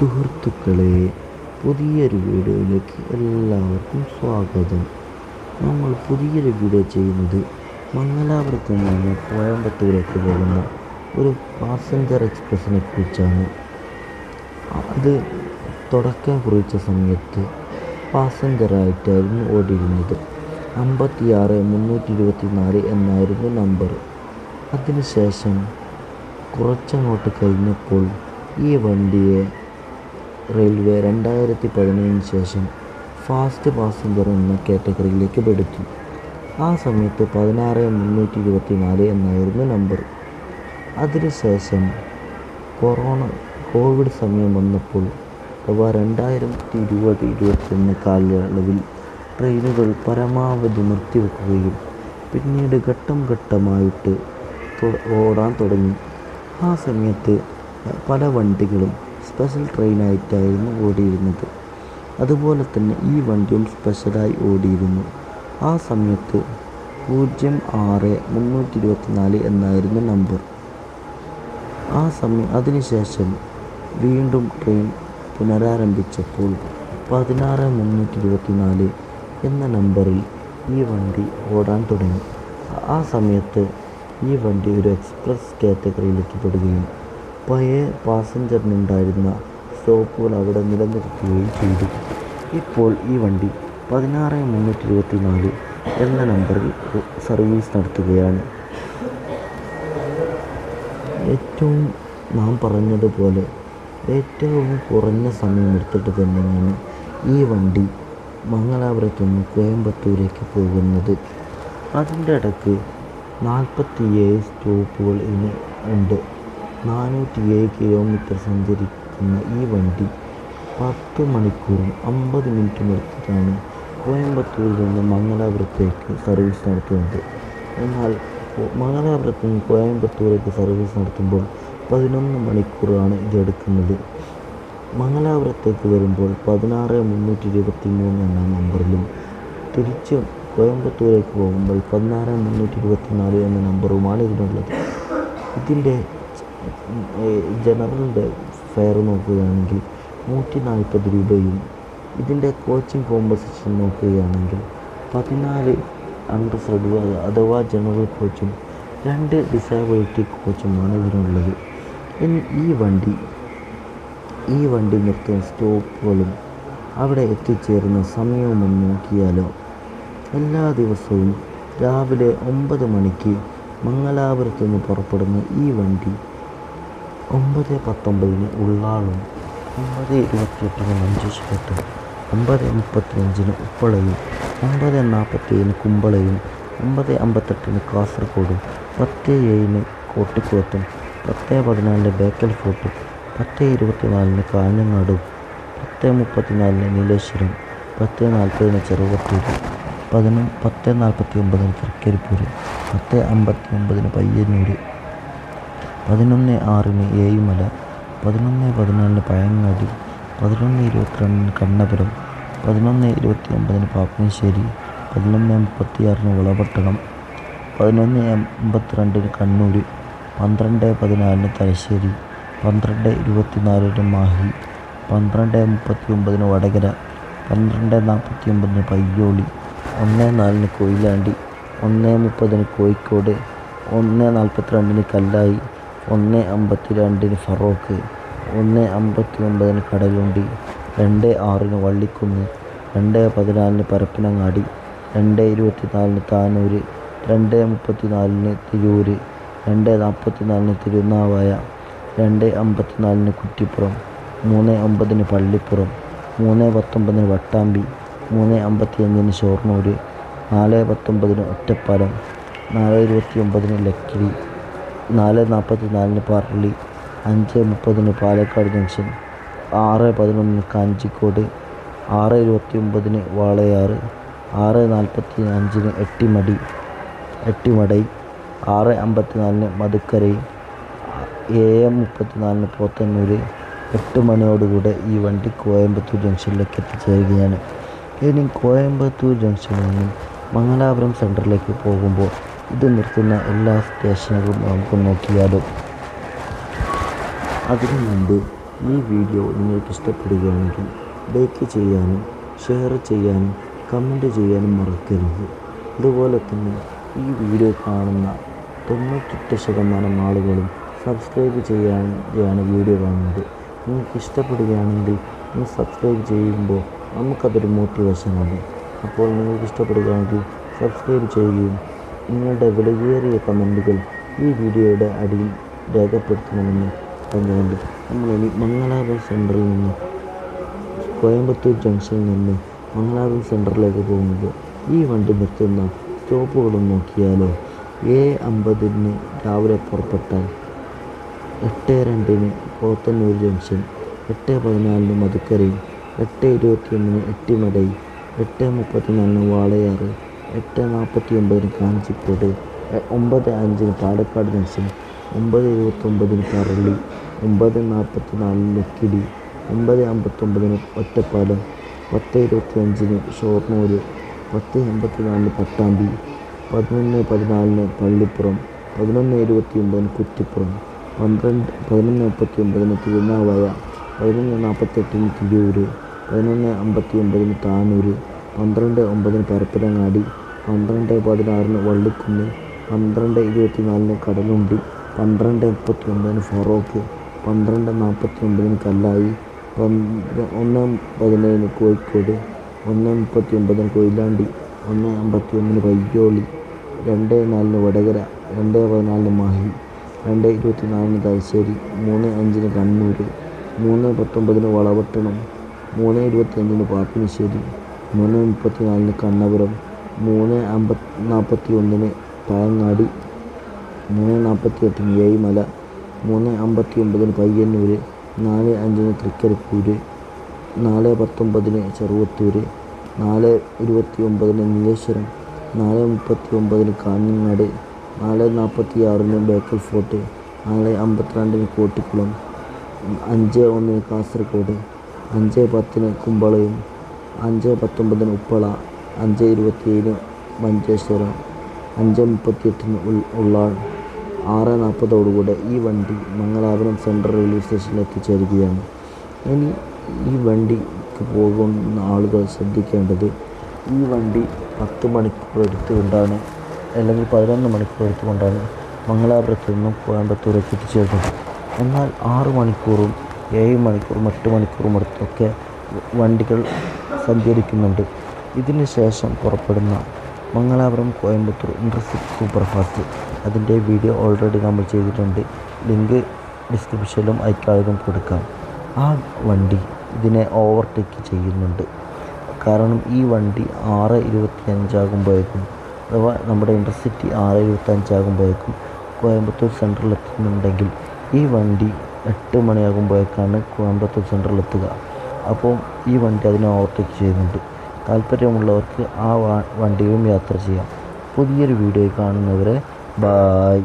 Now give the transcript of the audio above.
സുഹൃത്തുക്കളെ, പുതിയൊരു വീഡിയോയിലേക്ക് എല്ലാവർക്കും സ്വാഗതം. നമ്മൾ പുതിയൊരു വീഡിയോ ചെയ്യുന്നത് മംഗലാപുരത്ത് നിന്ന് കോയമ്പത്തൂരേക്ക് പോകുന്ന ഒരു പാസഞ്ചർ എക്സ്പ്രസ്സിനെ കുറിച്ചാണ്. അത് തുടക്കം കുറിച്ച സമയത്ത് പാസഞ്ചറായിട്ടായിരുന്നു ഓടിയിരുന്നത്. 56-324 എന്നായിരുന്നു നമ്പർ. അതിനുശേഷം കുറച്ചങ്ങോട്ട് കഴിഞ്ഞപ്പോൾ ഈ വണ്ടിയെ റെയിൽവേ 2015 ശേഷം ഫാസ്റ്റ് പാസഞ്ചർ എന്ന കാറ്റഗറിയിലേക്ക് പെടുത്തി. ആ സമയത്ത് 16-324 എന്നായിരുന്നു നമ്പർ. അതിനുശേഷം കോവിഡ് സമയം വന്നപ്പോൾ, അഥവാ 2020-21 കാലയളവിൽ ട്രെയിനുകൾ പരമാവധി നിർത്തിവെക്കുകയും പിന്നീട് ഘട്ടം ഘട്ടമായിട്ട് ഓടാൻ തുടങ്ങി. ആ സമയത്ത് പല വണ്ടികളും സ്പെഷ്യൽ ട്രെയിനായിട്ടായിരുന്നു ഓടിയിരുന്നത്. അതുപോലെ തന്നെ ഈ വണ്ടിയും സ്പെഷ്യലായി ഓടിയിരുന്നു. ആ സമയത്ത് 06-324 എന്നായിരുന്നു നമ്പർ. അതിനുശേഷം വീണ്ടും ട്രെയിൻ പുനരാരംഭിച്ചപ്പോൾ 16-324 എന്ന നമ്പറിൽ ഈ വണ്ടി ഓടാൻ തുടങ്ങി. ആ സമയത്ത് ഈ വണ്ടി ഒരു എക്സ്പ്രസ് കാറ്റഗറിയിൽ എത്തിപ്പെടുകയും പഴയ പാസഞ്ചറിനുണ്ടായിരുന്ന സ്റ്റോപ്പുകൾ അവിടെ നിലനിർത്തുകയും ചെയ്തു. ഇപ്പോൾ ഈ വണ്ടി 16-324 എന്ന നമ്പറിൽ സർവീസ് നടത്തുകയാണ്. നാം പറഞ്ഞതുപോലെ ഏറ്റവും കുറഞ്ഞ സമയമെടുത്തിട്ട് തന്നെയാണ് ഈ വണ്ടി മംഗലാപുരത്തുനിന്ന് കോയമ്പത്തൂരേക്ക് പോകുന്നത്. അതിൻ്റെ ഇടയ്ക്ക് 47 സ്റ്റോപ്പുകൾ ഉണ്ട്. 407 കിലോമീറ്റർ സഞ്ചരിക്കുന്ന ഈ വണ്ടി 10 മണിക്കൂറും 50 മിനിറ്റും എടുത്തിട്ടാണ് കോയമ്പത്തൂരിൽ നിന്ന് മംഗലാപുരത്തേക്ക് സർവീസ് നടത്തുന്നത്. എന്നാൽ മംഗലാപുരത്ത് നിന്ന് കോയമ്പത്തൂരേക്ക് സർവീസ് നടത്തുമ്പോൾ 11 മണിക്കൂറാണ് ഇതെടുക്കുന്നത്. മംഗലാപുരത്തേക്ക് വരുമ്പോൾ 16-323 എന്ന നമ്പറിലും തിരിച്ച് കോയമ്പത്തൂരേക്ക് പോകുമ്പോൾ 16-324 എന്ന നമ്പറുമാണ് ഇതിനുള്ളത്. ഇതിൻ്റെ ജനറലിൻ്റെ ഫെയർ നോക്കുകയാണെങ്കിൽ 140 രൂപയും ഇതിൻ്റെ കോച്ചിങ് കോമ്പസിഷൻ നോക്കുകയാണെങ്കിൽ 14 അണ്ടർസ്റ്റുഡ് അഥവാ ജനറൽ കോച്ചും 2 ഡിസേബിലിറ്റി കോച്ചുമാണ് ഇതിനുള്ളത്. ഇനി ഈ വണ്ടി നിർത്തുന്ന സ്റ്റോപ്പുകളും അവിടെ എത്തിച്ചേരുന്ന സമയവും നോക്കിയാലോ. എല്ലാ ദിവസവും രാവിലെ 9 മണിക്ക് മംഗലാപുരത്ത് നിന്ന് പുറപ്പെടുന്ന ഈ വണ്ടി 9:19 ഉള്ളാളും, 9:28 മഞ്ചേശ്വരത്തും, 9:35 ഉപ്പളയും, 9:47 കുമ്പളയും, 9:58 കാസർഗോഡും, 10:07 കോട്ടിക്കുളത്തും, 10:14 ബേക്കൽ ഫോർട്ടും, 10:24 കാഞ്ഞങ്ങാടും, 10:34 നീലേശ്വരം, 10:40 ചെറുവത്തൂരും, 10:49 തൃക്കരിപ്പൂര്, 10:59 പയ്യന്നൂർ, 11:06 ഏഴിമല, 11:14 പഴങ്ങാടി, 11:22 കണ്ണപുരം, 11:29 പാപ്പിനിശ്ശേരി, 11:36 വളപട്ടണം, 11:52 കണ്ണൂർ, 12:14 തലശ്ശേരി, 12:24 മാഹി, 12:39 വടകര, 12:49 പയ്യോളി, 1:04 കൊയിലാണ്ടി, 1:30 കോഴിക്കോട്, 1:42 കല്ലായി, 1:52 ഫറോക്ക്, 1:59 കടലുണ്ടി, 2:06 വള്ളിക്കുന്ന്, 2:14 പരപ്പനങ്ങാടി, 2:24 താനൂർ, 2:34 തിരൂർ, 2:44 തിരുനാവായ, 2:54 കുറ്റിപ്പുറം, 3:09 പള്ളിപ്പുറം, 3:19 പട്ടാമ്പി, 3:55 ഷൊർണൂർ, 4:19 ഒറ്റപ്പാലം, 4:29 ലക്കിടി, 4:44 പറളി, 5:30 പാലക്കാട് ജംഗ്ഷൻ, 6:11 കാഞ്ചിക്കോട്, 6:29 വാളയാർ, 6:45 എട്ടിമടൈ, 6:54 മധുക്കരൈ, 7:34 പോത്തന്നൂർ. 8 മണിയോടുകൂടെ ഈ വണ്ടി കോയമ്പത്തൂർ ജംഗ്ഷനിലേക്ക് എത്തിച്ചേരുകയാണ്. ഇനി കോയമ്പത്തൂർ ജംഗ്ഷനിൽ നിന്നും മംഗലാപുരം സെൻറ്ററിലേക്ക് പോകുമ്പോൾ ഇത് നിർത്തുന്ന എല്ലാ സ്റ്റേഷനുകളും നമുക്ക് നോക്കിയാലോ. അതിനു മുമ്പ് ഈ വീഡിയോ നിങ്ങൾക്ക് ഇഷ്ടപ്പെടുകയാണെങ്കിൽ ലൈക്ക് ചെയ്യാനും ഷെയർ ചെയ്യാനും കമൻറ്റ് ചെയ്യാനും മറക്കരുത്. അതുപോലെ തന്നെ ഈ വീഡിയോ കാണുന്ന 98% ആളുകളും സബ്സ്ക്രൈബ് ചെയ്യാതെയാണ് വീഡിയോ കാണുന്നത്. നിങ്ങൾക്ക് ഇഷ്ടപ്പെടുകയാണെങ്കിൽ നിങ്ങൾ സബ്സ്ക്രൈബ് ചെയ്യുമ്പോൾ നമുക്കതൊരു മോട്ടിവേഷനാണ്. അപ്പോൾ നിങ്ങൾക്ക് ഇഷ്ടപ്പെടുകയാണെങ്കിൽ സബ്സ്ക്രൈബ് ചെയ്യുകയും നിങ്ങളുടെ വിലയേറിയ കമൻറ്റുകൾ ഈ വീഡിയോയുടെ അടിയിൽ രേഖപ്പെടുത്തണമെന്ന് പറഞ്ഞുകൊണ്ട് നമ്മളിനി മംഗലാപുരം സെൻറ്ററിൽ നിന്ന് കോയമ്പത്തൂർ ജംഗ്ഷനിൽ നിന്ന് മംഗലാപുരം സെൻറ്ററിലേക്ക് പോകുന്നത് ഈ വണ്ടി നിർത്തുന്ന സ്റ്റോപ്പുകളും നോക്കിയാലോ. 7:50 രാവിലെ പുറപ്പെട്ടാൽ 8:02 പോത്തന്നൂർ ജംഗ്ഷൻ, 8:14 മധുക്കരയും, 8:21 എട്ടിമടൈ, 8:34 വാളയാറ്, 8:49 കാഞ്ചിക്കോട്, 9:05 പാലക്കാട് ജംഗ്ഷൻ, 9:29 പറളി, 9:44 ലക്കിടി, 9:59 ഒറ്റപ്പാലം, 10:25 ഷൊർണൂർ, 10:84 പട്ടാമ്പി, 11:14 പള്ളിപ്പുറം, 11:29 കുറ്റിപ്പുറം, 11:39 തിരുനാവായ, 11:48 തിരൂർ, 11:59 താനൂർ, 12:09 പരപ്പനങ്ങാടി, 12:16 വള്ളിക്കുന്ന്, 12:24 കടലുണ്ടി, 12:39 ഫറോക്ക്, 12:49 കല്ലായി, 1:17 കോഴിക്കോട്, 1:39 കൊയിലാണ്ടി, 1:51 പയ്യോളി, 2:04 വടകര, 2:14 മാഹി, 2:24 തലശ്ശേരി, 3:05 കണ്ണൂർ, 3:19 വളപട്ടണം, 3:25 പാപ്പിനിശ്ശേരി, 3:34 കണ്ണപുരം, 3:41 പഴങ്ങാടി, 3:48 ഏഴിമല, 3:59 പയ്യന്നൂർ, 4:05 തൃക്കരിപ്പൂർ, 4:19 ചെറുവത്തൂർ, 4:29 നീലേശ്വരം, 4:39 കാഞ്ഞങ്ങാട്, 4:46 ബേക്കൽ ഫോർട്ട്, 4:52 കോട്ടിക്കുളം, 5:01 കാസർഗോഡ്, 5:10 കുമ്പളയും, 5:19 ഉപ്പള, 5:27 മഞ്ചേശ്വരം, 5:38 ഉള്ളാൾ. 6:40 ഈ വണ്ടി മംഗലാപുരം സെൻട്രൽ റെയിൽവേ സ്റ്റേഷനിൽ എത്തിച്ചേരുകയാണ്. ഇനി ഈ വണ്ടിക്ക് പോകുന്ന ആളുകൾ ശ്രദ്ധിക്കേണ്ടത്, ഈ വണ്ടി 10 മണിക്കൂർ എടുത്തുകൊണ്ടാണ്, അല്ലെങ്കിൽ 11 മണിക്കൂർ എടുത്തുകൊണ്ടാണ് മംഗലാപുരത്ത് നിന്നും കോയമ്പത്തൂരേക്ക് എത്തിച്ചേരുന്നത്. എന്നാൽ 6 മണിക്കൂറും 7 മണിക്കൂറും 8 മണിക്കൂറും അടുത്തൊക്കെ വണ്ടികൾ സഞ്ചരിക്കുന്നുണ്ട്. ഇതിന് ശേഷം പുറപ്പെടുന്ന Mangalapuram Coimbatore intercity super fast, അതിൻ്റെ വീഡിയോ ഓൾറെഡി നമ്മൾ ചെയ്തിട്ടുണ്ട്. ലിങ്ക് ഡിസ്ക്രിപ്ഷനിലും അയക്കാതെയും കൊടുക്കാം. ആ വണ്ടി ഇതിനെ ഓവർടേക്ക് ചെയ്യുന്നുണ്ട്. കാരണം ഈ വണ്ടി 6:25 ആകുമ്പോഴേക്കും, അഥവാ നമ്മുടെ ഇൻ്റർസിറ്റി 6:25 ആകുമ്പോഴേക്കും കോയമ്പത്തൂർ സെൻട്രൽ എത്തുന്നുണ്ടെങ്കിൽ ഈ വണ്ടി 8 മണിയാകുമ്പോഴേക്കാണ് കോയമ്പത്തൂർ സെൻട്രൽ എത്തുക. അപ്പോൾ ഈ വണ്ടി അതിനെ ഓവർടേക്ക് ചെയ്യുന്നുണ്ട്. താല്പര്യമുള്ളവർക്ക് ആ വണ്ടിയിലും യാത്ര ചെയ്യാം. പുതിയൊരു വീഡിയോ കാണുന്നവരെ ബായ്.